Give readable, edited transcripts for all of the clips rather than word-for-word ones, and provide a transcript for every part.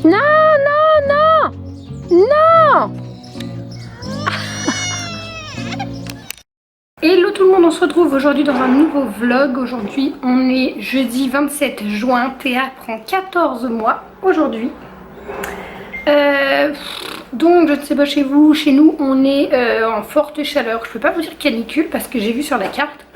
Non, non, non, non. Hello tout le monde, on se retrouve aujourd'hui dans un nouveau vlog. Aujourd'hui on est jeudi 27 juin, Théa prend 14 mois aujourd'hui. Donc je ne sais pas chez vous, chez nous on est en forte chaleur. Je peux pas vous dire canicule parce que j'ai vu sur la carte,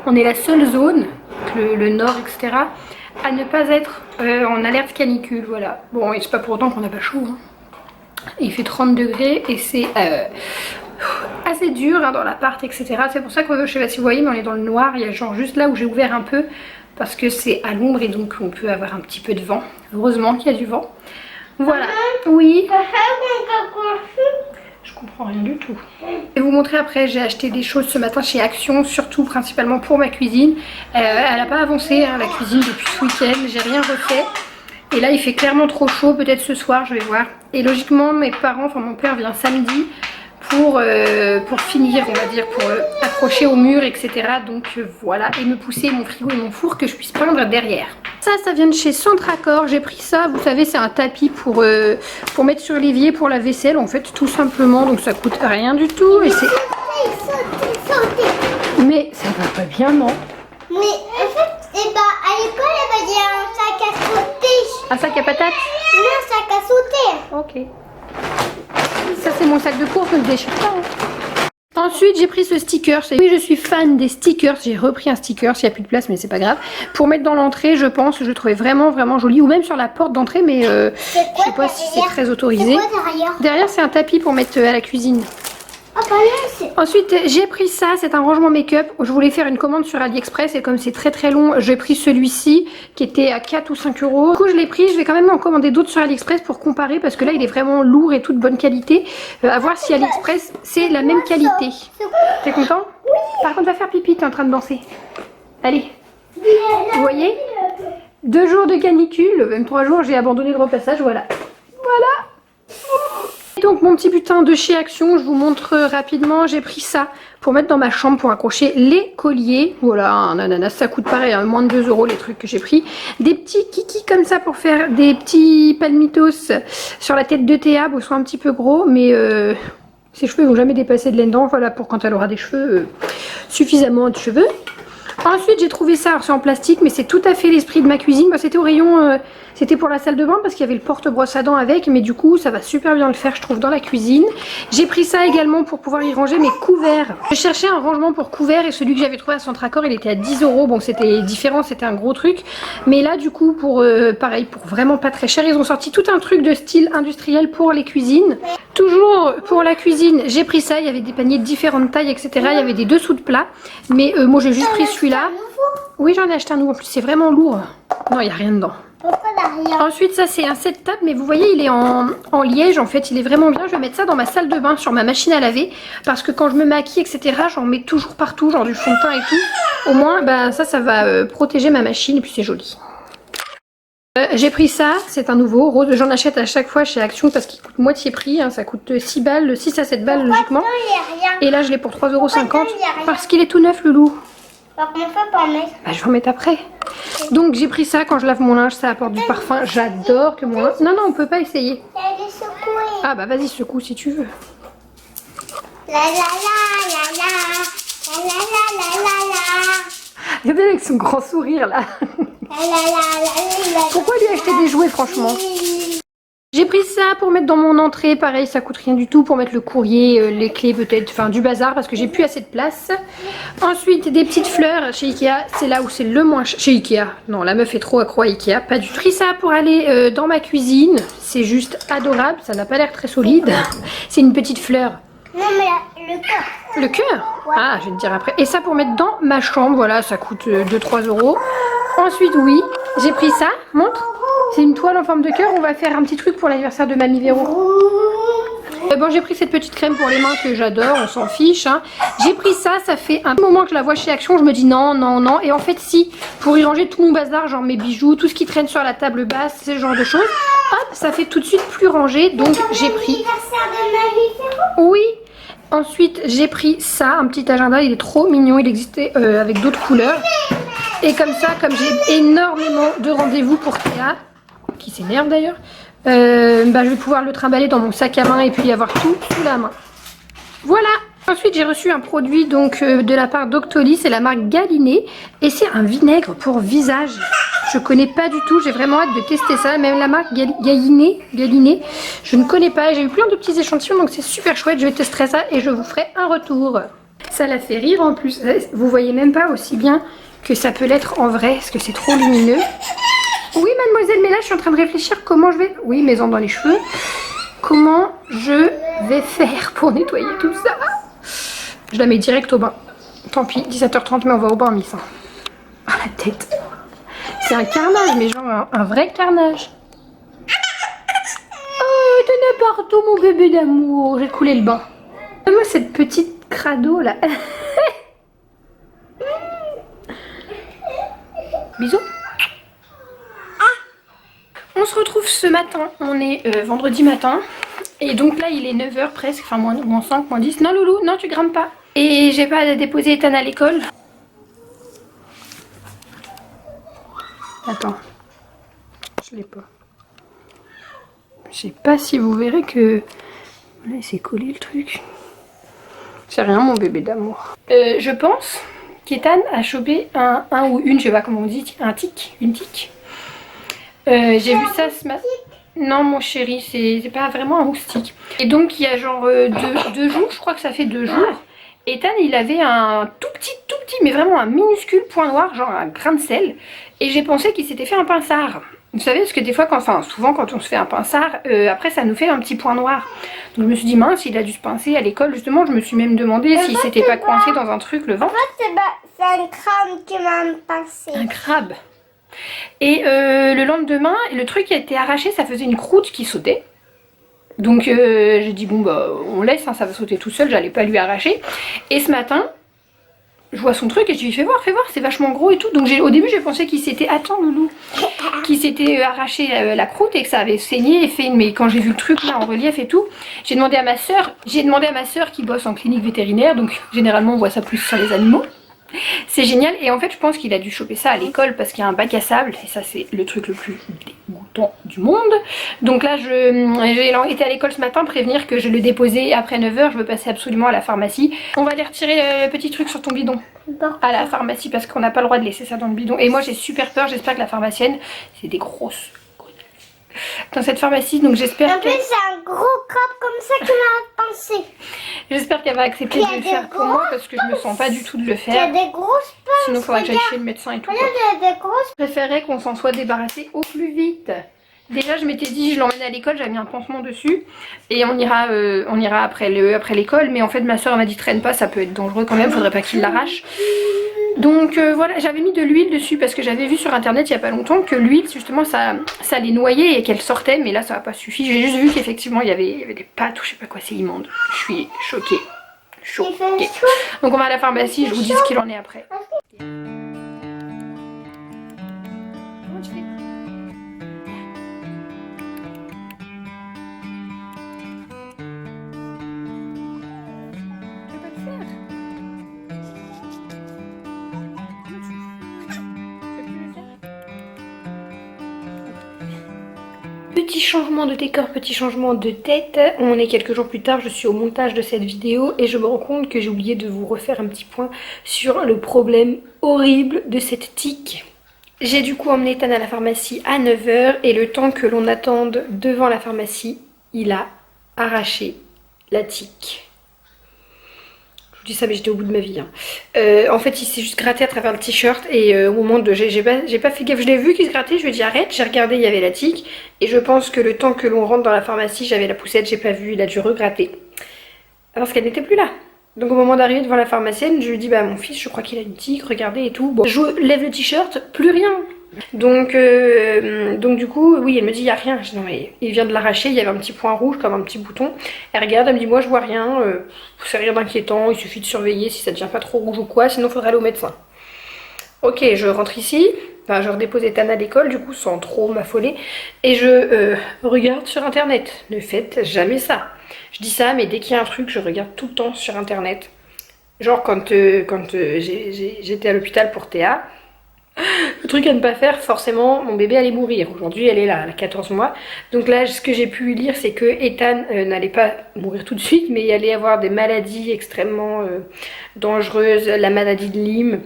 on est la seule zone, le nord etc, à ne pas être en alerte canicule, voilà. Bon, et c'est pas pour autant qu'on n'a pas chaud, hein. Il fait 30 degrés et c'est assez dur hein, dans l'appart etc. C'est pour ça que je sais pas si vous voyez mais on est dans le noir, il y a genre juste là où j'ai ouvert un peu parce que c'est à l'ombre et donc on peut avoir un petit peu de vent. Heureusement qu'il y a du vent. Voilà. Oui. Je comprends rien du tout. Je vais vous montrer après, j'ai acheté des choses ce matin chez Action, surtout principalement pour ma cuisine. Elle n'a pas avancé hein, la cuisine depuis ce week-end, j'ai rien refait. Et là il fait clairement trop chaud, peut-être ce soir je vais voir. Et logiquement mes parents, enfin mon père vient samedi pour finir on va dire, pour accrocher au mur etc. Donc voilà, et me pousser mon frigo et mon four que je puisse peindre derrière. Ça vient de chez Centracor, j'ai pris ça, vous savez c'est un tapis pour mettre sur l'évier pour la vaisselle en fait tout simplement. Donc ça coûte rien du tout et c'est... Mais ça va pas bien non? Mais en fait, à l'école, elle va dire un sac à sauter. Un sac à patates? Non, un sac à sauter. Ok. Ça c'est mon sac de course, ne le déchire pas. Hein. Ensuite j'ai pris ce sticker. Oui, je suis fan des stickers. J'ai repris un sticker, s'il n'y a plus de place mais c'est pas grave. Pour mettre dans l'entrée je pense, je le trouvais vraiment joli. Ou même sur la porte d'entrée mais je sais pas si c'est très autorisé. C'est quoi derrière? Derrière c'est un tapis pour mettre à la cuisine. Ah bah là, ensuite j'ai pris ça, c'est un rangement make-up. Je voulais faire une commande sur AliExpress et comme c'est très long, j'ai pris celui-ci qui était à 4 ou 5 euros. Du coup je l'ai pris, je vais quand même en commander d'autres sur AliExpress pour comparer parce que là il est vraiment lourd et toute bonne qualité. À voir si AliExpress c'est la même qualité. T'es content? Oui. Par contre va faire pipi, t'es en train de danser. Allez. Vous voyez? 2 jours de canicule, même 3 jours j'ai abandonné le repassage, voilà. Voilà. Donc mon petit butin de chez Action, je vous montre rapidement, j'ai pris ça pour mettre dans ma chambre pour accrocher les colliers. Voilà, un ananas, ça coûte pareil, hein, moins de 2 euros les trucs que j'ai pris. Des petits kikis comme ça pour faire des petits palmitos sur la tête de Théa, bon ils sont un petit peu gros mais ses cheveux ne vont jamais dépasser de là-dedans, voilà pour quand elle aura des cheveux, suffisamment de cheveux. Ensuite j'ai trouvé ça, alors c'est en plastique mais c'est tout à fait l'esprit de ma cuisine. Bah, c'était au rayon, c'était pour la salle de bain parce qu'il y avait le porte-brosse à dents avec, mais du coup ça va super bien le faire je trouve dans la cuisine. J'ai pris ça également pour pouvoir y ranger mes couverts. Je cherchais un rangement pour couverts et celui que j'avais trouvé à Centracor il était à 10 euros. Bon c'était différent, c'était un gros truc. Mais là du coup pour pareil, pour vraiment pas très cher, ils ont sorti tout un truc de style industriel pour les cuisines. Toujours pour la cuisine j'ai pris ça, il y avait des paniers de différentes tailles etc. Il y avait des dessous de plat. Mais moi j'ai juste pris celui-là. Oui j'en ai acheté un nouveau, en plus c'est vraiment lourd. Non il n'y a rien dedans. Ensuite ça c'est un set table mais vous voyez il est en liège en fait, il est vraiment bien. Je vais mettre ça dans ma salle de bain sur ma machine à laver parce que quand je me maquille etc j'en mets toujours partout, genre du fond de teint et tout. Au moins bah, ça va protéger ma machine et puis c'est joli. J'ai pris ça, c'est un nouveau rose, j'en achète à chaque fois chez Action parce qu'il coûte moitié prix, hein, ça coûte 6 balles, 6 à 7 balles logiquement. Et là je l'ai pour 3,50 € parce qu'il est tout neuf le loup. Par contre, on peut pas en mettre. Bah, je vais en mettre après. Donc j'ai pris ça quand je lave mon linge, ça apporte du parfum. J'adore que mon linge... Non, on peut pas essayer. Elle est secouée. Ah bah vas-y, secoue si tu veux. La la la la la. La la la la la. Regardez avec son grand sourire là. La la la la. Pourquoi lui acheter des jouets franchement? J'ai pris ça pour mettre dans mon entrée, pareil ça coûte rien du tout, pour mettre le courrier, les clés peut-être, enfin du bazar parce que j'ai plus assez de place. Ensuite des petites fleurs chez Ikea, c'est là où c'est le moins cher. Chez Ikea, non la meuf est trop accro à Ikea, pas du tout. J'ai pris ça pour aller dans ma cuisine, c'est juste adorable, ça n'a pas l'air très solide. C'est une petite fleur. Non mais le cœur. Le cœur? Ouais. Ah je vais te dire après. Et ça pour mettre dans ma chambre, voilà ça coûte 2-3 €. Ensuite oui, j'ai pris ça, montre. C'est une toile en forme de cœur, on va faire un petit truc pour l'anniversaire de Mamie Véro. Bon j'ai pris cette petite crème pour les mains que j'adore, on s'en fiche hein. J'ai pris ça, ça fait un moment que je la vois chez Action, je me dis non. Et en fait si, pour y ranger tout mon bazar, genre mes bijoux, tout ce qui traîne sur la table basse, ce genre de choses, hop, ça fait tout de suite plus rangé, donc j'ai pris... Oui. Ensuite j'ai pris ça, un petit agenda, il est trop mignon, il existait avec d'autres couleurs. Et comme ça, comme j'ai énormément de rendez-vous pour Théa, qui s'énerve d'ailleurs, bah, je vais pouvoir le trimballer dans mon sac à main et puis avoir tout sous la main. Voilà. Ensuite j'ai reçu un produit donc de la part Doctolis, c'est la marque Galiné et c'est un vinaigre pour visage. Je connais pas du tout, j'ai vraiment hâte de tester ça. Même la marque Galiné, je ne connais pas. J'ai eu plein de petits échantillons donc c'est super chouette. Je testerai ça et je vous ferai un retour. Ça la fait rire en plus. Vous voyez même pas aussi bien que ça peut l'être en vrai parce que c'est trop lumineux. Oui mademoiselle, mais là je suis en train de réfléchir comment je vais... Oui, mes ongles dans les cheveux. Comment je vais faire pour nettoyer tout ça? Je la mets direct au bain. Tant pis, 17h30, mais on va au bain, Miss. Ah, la tête. C'est un carnage, mais genre un vrai carnage. Oh, t'en as partout, mon bébé d'amour. J'ai coulé le bain. Donne-moi cette petite crado, là. Bisous. On se retrouve ce matin. On est vendredi matin. Et donc là il est 9h presque, enfin moins 5, moins 10. Non Loulou, non tu grimpes pas. Et j'ai pas déposé Ethan à l'école. Attends. Je l'ai pas. Je sais pas si vous verrez que... Là il s'est collé le truc. C'est rien mon bébé d'amour. Je pense qu'Ethan a chopé un ou une, je sais pas comment on dit, un tic, une tic. J'ai vu ça ce matin. Non mon chéri, c'est pas vraiment un moustique. Et donc il y a genre deux jours, je crois que ça fait 2 jours. Ethan il avait un tout petit, mais vraiment un minuscule point noir, genre un grain de sel. Et j'ai pensé qu'il s'était fait un pinsard. Vous savez, parce que des fois, souvent quand on se fait un pinsard, après ça nous fait un petit point noir. Donc je me suis dit mince, il a dû se pincer à l'école. Justement, je me suis même demandé s'il s'était pas coincé dans un truc le ventre. En fait c'est un crabe qui m'a pincé. Un crabe. Et le lendemain, le truc a été arraché, ça faisait une croûte qui sautait. Donc j'ai dit bon bah on laisse, hein, ça va sauter tout seul, j'allais pas lui arracher. Et ce matin, je vois son truc et je lui dis fais voir, c'est vachement gros et tout. Donc au début j'ai pensé qu'il s'était, attends Loulou, qu'il s'était arraché la croûte et que ça avait saigné et fait mais quand j'ai vu le truc là en relief et tout, j'ai demandé à ma soeur qui bosse en clinique vétérinaire, donc généralement on voit ça plus sur les animaux. C'est génial et en fait je pense qu'il a dû choper ça à l'école parce qu'il y a un bac à sable et ça c'est le truc le plus dégoûtant du monde. Donc là j'ai été à l'école ce matin prévenir que je le déposais après 9h, je veux passer absolument à la pharmacie. On va aller retirer le petit truc sur ton bidon à la pharmacie parce qu'on n'a pas le droit de laisser ça dans le bidon. Et moi j'ai super peur, j'espère que la pharmacienne, c'est des grosses dans cette pharmacie, donc j'espère que... En plus c'est un gros crabe comme ça qui m'a pincé. J'espère qu'elle va accepter de le faire pour moi parce que je me sens pas du tout de le faire. Il y a des grosses pinces. Sinon il faudrait que j'aille chez le médecin et tout. Regarde, il y a des grosses. Je préférais qu'on s'en soit débarrassé au plus vite. Déjà je m'étais dit je l'emmène à l'école, j'avais mis un pansement dessus et on ira après l'école, mais en fait ma soeur m'a dit traîne pas, ça peut être dangereux quand même, faudrait pas qu'il l'arrache. Donc voilà, j'avais mis de l'huile dessus parce que j'avais vu sur internet il y a pas longtemps que l'huile justement ça les noyait et qu'elle sortait, mais là ça n'a pas suffi. J'ai juste vu qu'effectivement il y avait des pâtes ou je sais pas quoi, c'est immonde. Je suis choquée. Donc on va à la pharmacie, je vous dis ce qu'il en est après. Comment tu fais ? Tu veux pas le faire ? Petit changement de décor, petit changement de tête. On est quelques jours plus tard, je suis au montage de cette vidéo et je me rends compte que j'ai oublié de vous refaire un petit point sur le problème horrible de cette tique. J'ai du coup emmené Ethan à la pharmacie à 9h et le temps que l'on attende devant la pharmacie, il a arraché la tique. Je dis ça mais j'étais au bout de ma vie. En fait il s'est juste gratté à travers le t-shirt et au moment de... J'ai pas fait gaffe, je l'ai vu qu'il se grattait, je lui ai dit arrête, j'ai regardé, il y avait la tique. Et je pense que le temps que l'on rentre dans la pharmacie, j'avais la poussette, j'ai pas vu, il a dû regratter. Parce qu'elle n'était plus là. Donc au moment d'arriver devant la pharmacienne, je lui dis bah mon fils je crois qu'il a une tique, regardez et tout. Bon, je lève le t-shirt, plus rien. Donc du coup oui elle me dit il y a rien. Je dis non mais il vient de l'arracher, il y avait un petit point rouge comme un petit bouton. Elle regarde, elle me dit moi je vois rien, c'est rien d'inquiétant, il suffit de surveiller si ça devient pas trop rouge ou quoi, sinon faudrait aller au médecin. Ok, je rentre ici, enfin je redépose Ethan à l'école du coup sans trop m'affoler et je regarde sur internet. Ne faites jamais ça. Je dis ça mais dès qu'il y a un truc je regarde tout le temps sur internet. Genre quand j'étais à l'hôpital pour Théa, Le truc à ne pas faire, forcément, mon bébé allait mourir. Aujourd'hui, elle est là, elle a 14 mois. Donc là, ce que j'ai pu lire, c'est que Ethan n'allait pas mourir tout de suite, mais il allait avoir des maladies extrêmement dangereuses, la maladie de Lyme.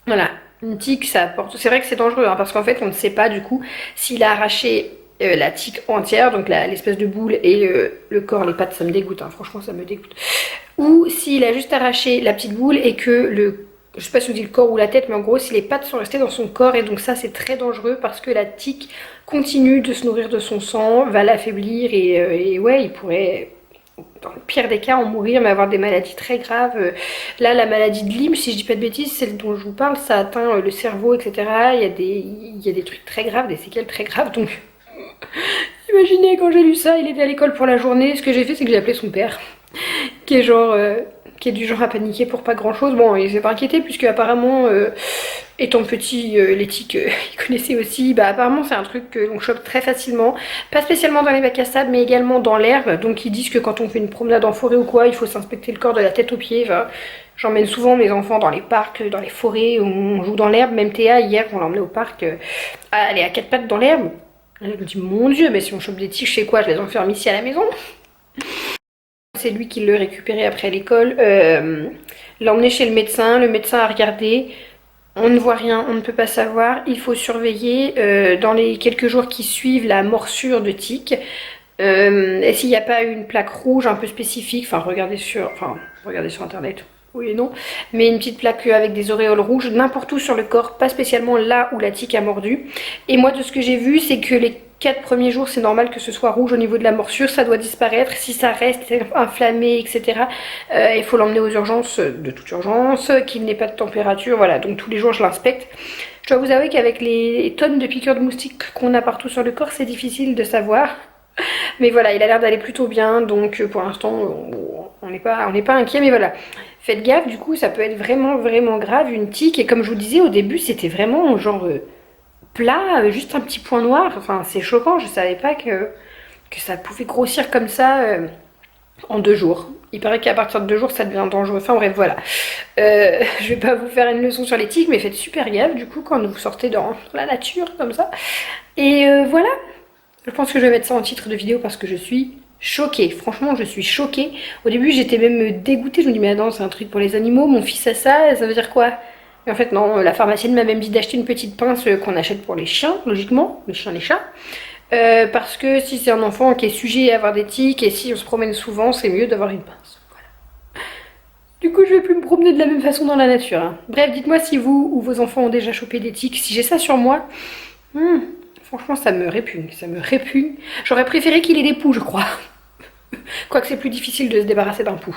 Voilà, une tique, ça apporte. C'est vrai que c'est dangereux, hein, parce qu'en fait, on ne sait pas du coup s'il a arraché la tique entière, donc l'espèce de boule et le corps, les pattes, ça me dégoûte, hein, franchement, ça me dégoûte. Ou s'il a juste arraché la petite boule et que je sais pas si on dit le corps ou la tête, mais en gros, si les pattes sont restées dans son corps, et donc ça, c'est très dangereux parce que la tique continue de se nourrir de son sang, va l'affaiblir et ouais, il pourrait, dans le pire des cas, en mourir, mais avoir des maladies très graves. Là, la maladie de Lyme, si je dis pas de bêtises, celle dont je vous parle, ça atteint le cerveau, etc. Il y a des trucs très graves, des séquelles très graves, donc imaginez quand j'ai lu ça, il était à l'école pour la journée, ce que j'ai fait, c'est que j'ai appelé son père, qui est genre... qui est du genre à paniquer pour pas grand chose. Bon, il s'est pas inquiété puisque apparemment, étant petit, les tiques, il connaissait aussi. Bah apparemment c'est un truc que l'on chope très facilement, pas spécialement dans les bacs à sable, mais également dans l'herbe. Donc ils disent que quand on fait une promenade en forêt ou quoi, il faut s'inspecter le corps de la tête aux pieds. Enfin, j'emmène souvent mes enfants dans les parcs, dans les forêts, où on joue dans l'herbe. Même Théa, hier, on l'a emmenée au parc, elle est à quatre pattes dans l'herbe. Elle me dit, mon Dieu, mais si on chope des tiques, je sais quoi, je les enferme ici à la maison. C'est lui qui l'a récupéré après l'école, l'a emmené chez le médecin a regardé, on ne voit rien, on ne peut pas savoir, il faut surveiller dans les quelques jours qui suivent la morsure de tique, et s'il n'y a pas une plaque rouge un peu spécifique, regardez sur internet, oui et non, mais une petite plaque avec des auréoles rouges n'importe où sur le corps, pas spécialement là où la tique a mordu. Et moi de ce que j'ai vu, c'est que les 4 premiers jours, c'est normal que ce soit rouge au niveau de la morsure, ça doit disparaître. Si ça reste inflammé, etc., il faut l'emmener aux urgences, de toute urgence, qu'il n'ait pas de température, voilà. Donc tous les jours, je l'inspecte. Je dois vous avouer qu'avec les tonnes de piqûres de moustiques qu'on a partout sur le corps, c'est difficile de savoir. Mais voilà, il a l'air d'aller plutôt bien, donc pour l'instant, on n'est pas inquiet, mais voilà. Faites gaffe, du coup, ça peut être vraiment, vraiment grave, une tique. Et comme je vous disais, au début, c'était vraiment genre... plat, juste un petit point noir, enfin c'est choquant, je savais pas que ça pouvait grossir comme ça en 2 jours. Il paraît qu'à partir de 2 jours ça devient dangereux, enfin bref voilà. Je vais pas vous faire une leçon sur les tiques, mais faites super gaffe du coup quand vous sortez dans la nature comme ça. Et voilà, je pense que je vais mettre ça en titre de vidéo parce que je suis choquée, franchement je suis choquée. Au début j'étais même dégoûtée, je me dis mais non c'est un truc pour les animaux, mon fils a ça veut dire quoi? Et en fait non, la pharmacienne m'a même dit d'acheter une petite pince qu'on achète pour les chiens, logiquement, les chiens, les chats. Parce que si c'est un enfant qui est sujet à avoir des tiques et si on se promène souvent, c'est mieux d'avoir une pince. Voilà. Du coup, je vais plus me promener de la même façon dans la nature. Hein. Bref, dites-moi si vous ou vos enfants ont déjà chopé des tiques. Si j'ai ça sur moi, franchement, ça me répugne. Ça me répugne. J'aurais préféré qu'il ait des poux, je crois. Quoique c'est plus difficile de se débarrasser d'un pou.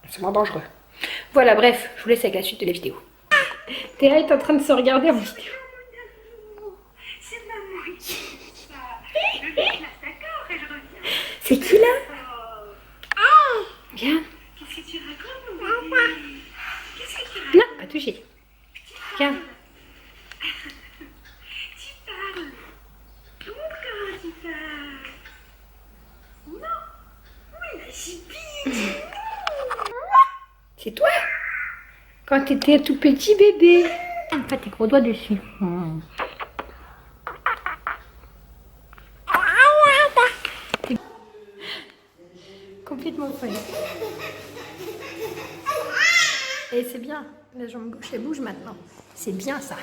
C'est moins dangereux. Voilà, bref, je vous laisse avec la suite de la vidéo. Théa est en train de se regarder en vidéo. C'est maman qui dit ça. Je laisse d'accord et je reviens. C'est qui là? Viens. Qu'est-ce que tu racontes, mon bébé? Qu'est-ce que tu racontes? Non, pas toucher. Viens. Tu parles. Montre comment tu parles. Non. Oui, la chipie. C'est toi? Quand t'étais tout petit bébé. Pas tes gros doigts dessus. Complètement folle. Et c'est bien. La jambe gauche elle bouge maintenant. C'est bien ça.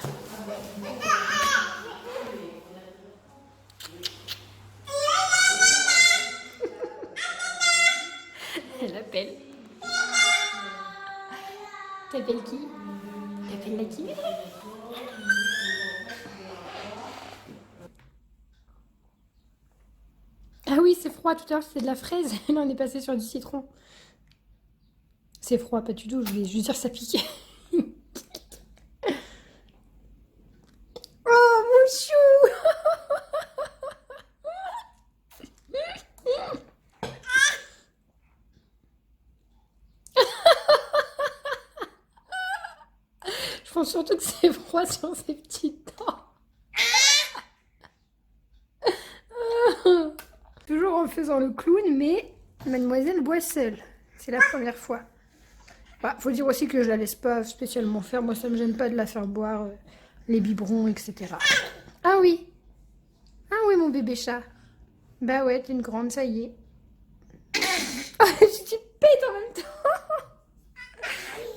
Elle appelle. T'appelles qui? T'appelles la qui? Ah oui, c'est froid. Tout à l'heure, c'était de la fraise. Là, on est passé sur du citron. C'est froid, pas du tout. Je voulais juste dire ça pique. Oh, mon chou! Je pense surtout que c'est froid sur ses petites dents. Toujours en faisant le clown, mais mademoiselle boit seule. C'est la première fois. Bah, faut dire aussi que je la laisse pas spécialement faire. Moi, ça me gêne pas de la faire boire les biberons, etc. Ah oui. Ah oui, mon bébé chat. Bah ouais, t'es une grande, ça y est. Je dis pète en même temps.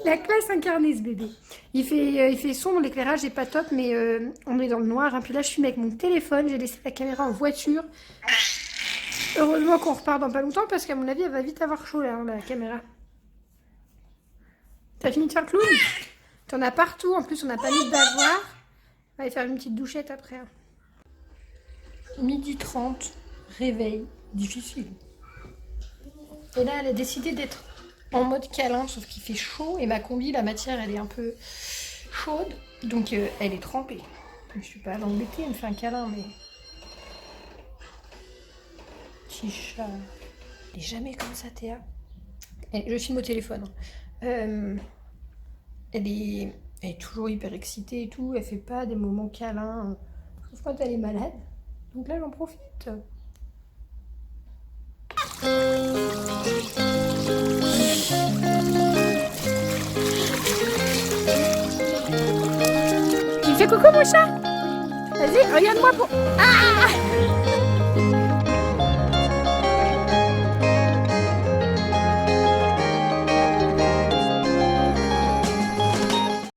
La classe incarnée, ce bébé. Il fait sombre, l'éclairage est pas top, mais on est dans le noir. Hein. Puis là, je filme avec mon téléphone. J'ai laissé la caméra en voiture. Heureusement qu'on repart dans pas longtemps, parce qu'à mon avis, elle va vite avoir chaud, là, hein, la caméra. T'as fini de faire le clown? T'en as partout. En plus, on n'a pas mis de bavoir. On va aller faire une petite douchette après. Hein. 12h30, réveil difficile. Et là, elle a décidé d'être en mode câlin, sauf qu'il fait chaud. Et ma combi, la matière, elle est un peu chaude. Donc, elle est trempée. Je suis pas à l'embêter, elle me fait un câlin, mais... Petit chat. Elle est jamais comme ça, Théa. Et je filme au téléphone. Elle est toujours hyper excitée et tout. Elle fait pas des moments câlins. Sauf quand elle est malade. Donc là, j'en profite. Il fait coucou, mon chat. Vas-y, regarde-moi pour... Ah!